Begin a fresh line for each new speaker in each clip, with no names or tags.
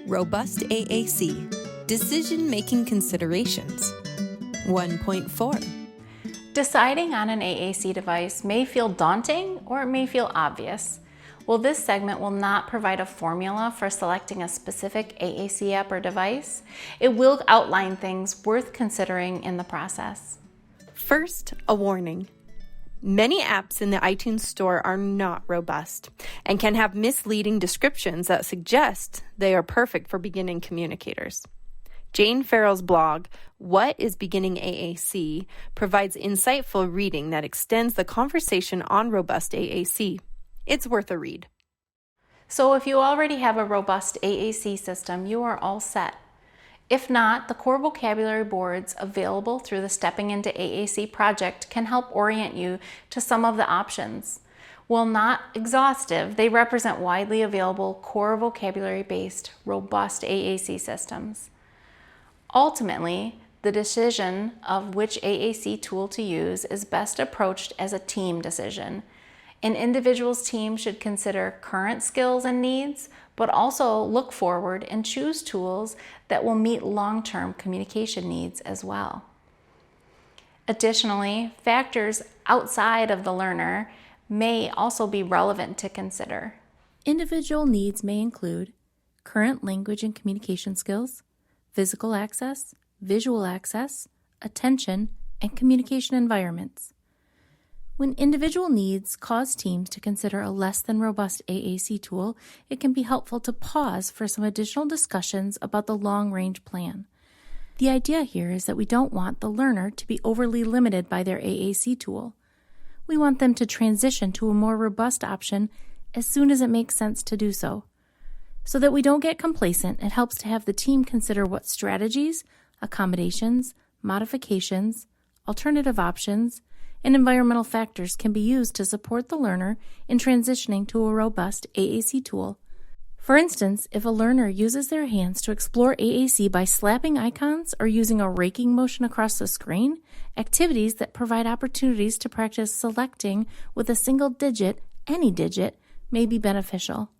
Robust AAC, Decision-Making Considerations. 1.4.
Deciding on an AAC device may feel daunting or it may feel obvious. Well, this segment will not provide a formula for selecting a specific AAC app or device. It will outline things worth considering in the process.
First, a warning. Many apps in the iTunes Store are not robust and can have misleading descriptions that suggest they are perfect for beginning communicators. Jane Farrall's blog, What is Beginning AAC, provides insightful reading that extends the conversation on robust AAC. It's worth a read.
So if you already have a robust AAC system, you are all set. If not, the core vocabulary boards available through the Stepping Into AAC project can help orient you to some of the options. While not exhaustive, they represent widely available core vocabulary-based, robust AAC systems. Ultimately, the decision of which AAC tool to use is best approached as a team decision. An individual's team should consider current skills and needs, but also look forward and choose tools that will meet long-term communication needs as well. Additionally, factors outside of the learner may also be relevant to consider.
Individual needs may include current language and communication skills, physical access, visual access, attention, and communication environments. When individual needs cause teams to consider a less than robust AAC tool, it can be helpful to pause for some additional discussions about the long-range plan. The idea here is that we don't want the learner to be overly limited by their AAC tool. We want them to transition to a more robust option as soon as it makes sense to do so. So that we don't get complacent, it helps to have the team consider what strategies, accommodations, modifications, alternative options, and environmental factors can be used to support the learner in transitioning to a robust AAC tool. For instance, if a learner uses their hands to explore AAC by slapping icons or using a raking motion across the screen, activities that provide opportunities to practice selecting with a single digit, any digit, may be beneficial.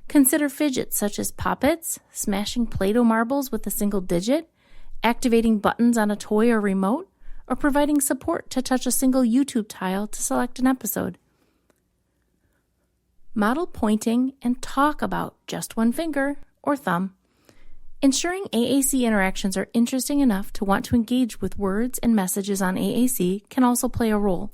Consider fidgets such as poppets, smashing Play-Doh marbles with a single digit, activating buttons on a toy or remote, or providing support to touch a single YouTube tile to select an episode. Model pointing and talk about just one finger or thumb. Ensuring AAC interactions are interesting enough to want to engage with words and messages on AAC can also play a role.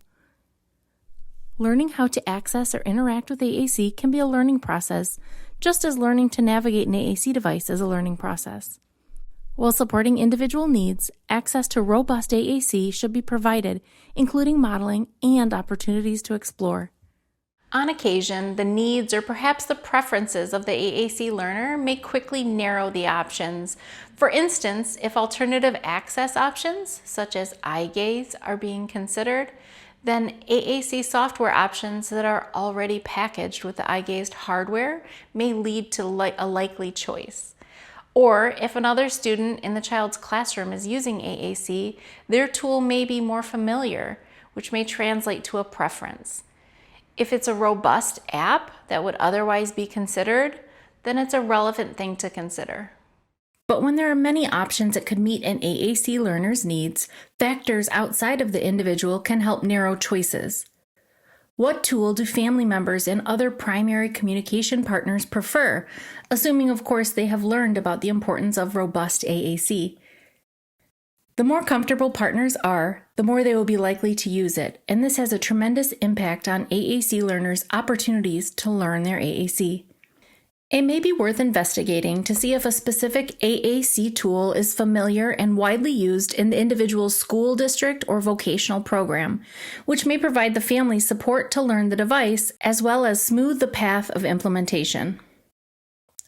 Learning how to access or interact with AAC can be a learning process, just as learning to navigate an AAC device is a learning process. While supporting individual needs, access to robust AAC should be provided, including modeling and opportunities to explore.
On occasion, the needs or perhaps the preferences of the AAC learner may quickly narrow the options. For instance, if alternative access options, such as eye gaze, are being considered, then AAC software options that are already packaged with the eye-gazed hardware may lead to a likely choice. Or if another student in the child's classroom is using AAC, their tool may be more familiar, which may translate to a preference. If it's a robust app that would otherwise be considered, then it's a relevant thing to consider.
But when there are many options that could meet an AAC learner's needs, factors outside of the individual can help narrow choices. What tool do family members and other primary communication partners prefer, assuming, of course, they have learned about the importance of robust AAC? The more comfortable partners are, the more they will be likely to use it, and this has a tremendous impact on AAC learners' opportunities to learn their AAC. It may be worth investigating to see if a specific AAC tool is familiar and widely used in the individual's school district or vocational program, which may provide the family support to learn the device as well as smooth the path of implementation.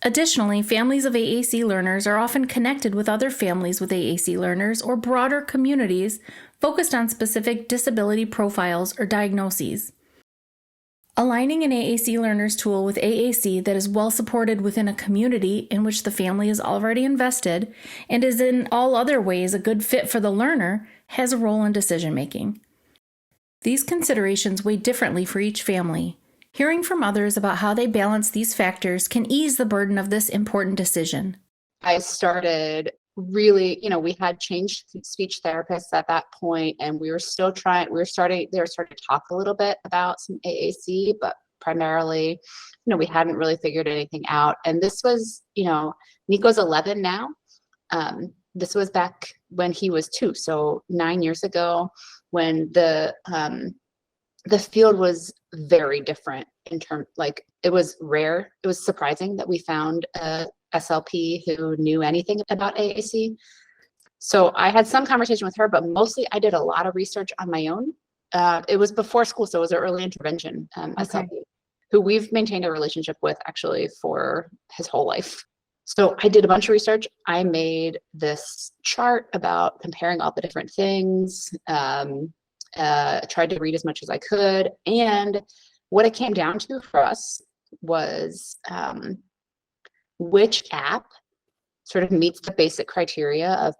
Additionally, families of AAC learners are often connected with other families with AAC learners or broader communities focused on specific disability profiles or diagnoses. Aligning an AAC learner's tool with AAC that is well supported within a community in which the family is already invested and is in all other ways a good fit for the learner has a role in decision making. These considerations weigh differently for each family. Hearing from others about how they balance these factors can ease the burden of this important decision.
I started really, we had changed speech therapists at that point, and they were starting to talk a little bit about some AAC, but primarily, we hadn't really figured anything out. And this was, Nico's 11 now. This was back when he was 2. So 9 years ago, when the field was very different in terms, like, it was rare. It was surprising that we found a SLP who knew anything about AAC. So I had some conversation with her, but mostly I did a lot of research on my own. It was before school, so it was an early intervention SLP, who we've maintained a relationship with actually for his whole life. So I did a bunch of research. I made this chart about comparing all the different things, tried to read as much as I could. And what it came down to for us was which app sort of meets the basic criteria of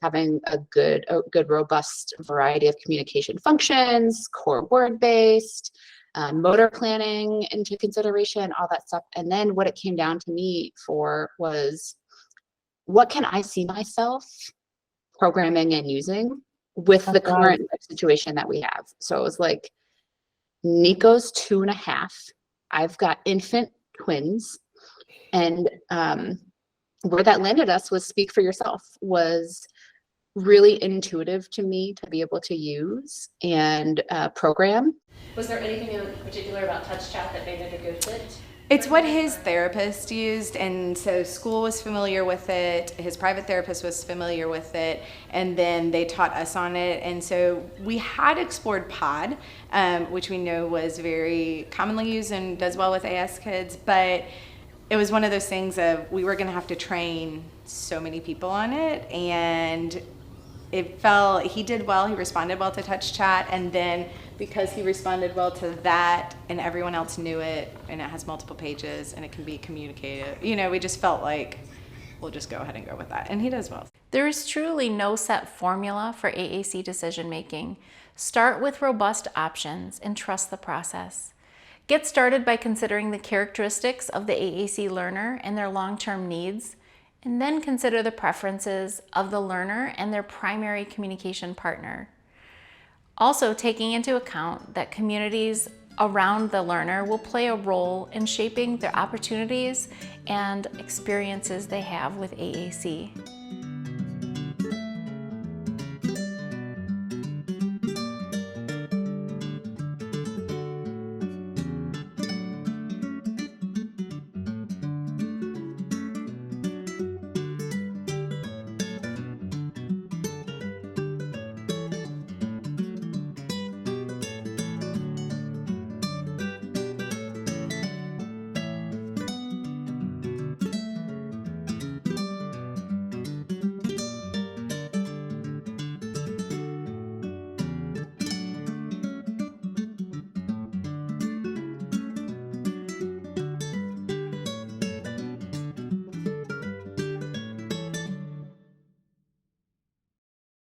having a good, robust variety of communication functions, core word-based, motor planning into consideration, all that stuff. And then what it came down to me for was, what can I see myself programming and using with the current situation that we have? So it was like, Nico's 2.5. I've got infant twins. And where that landed us was Speak for Yourself was really intuitive to me to be able to use and program.
Was there anything in particular about Touch Chat that made it a good fit?
It's what his therapist used, and so school was familiar with it, his private therapist was familiar with it, and then they taught us on it. And so we had explored Pod, which we know was very commonly used and does well with AS kids, but it was one of those things of, we were going to have to train so many people on it, and he did well, he responded well to Touch Chat, and then because he responded well to that and everyone else knew it, and it has multiple pages and it can be communicated, we just felt like we'll just go ahead and go with that, and he does well.
There is truly no set formula for AAC decision making. Start with robust options and trust the process. Get started by considering the characteristics of the AAC learner and their long-term needs, and then consider the preferences of the learner and their primary communication partner. Also, taking into account that communities around the learner will play a role in shaping their opportunities and experiences they have with AAC.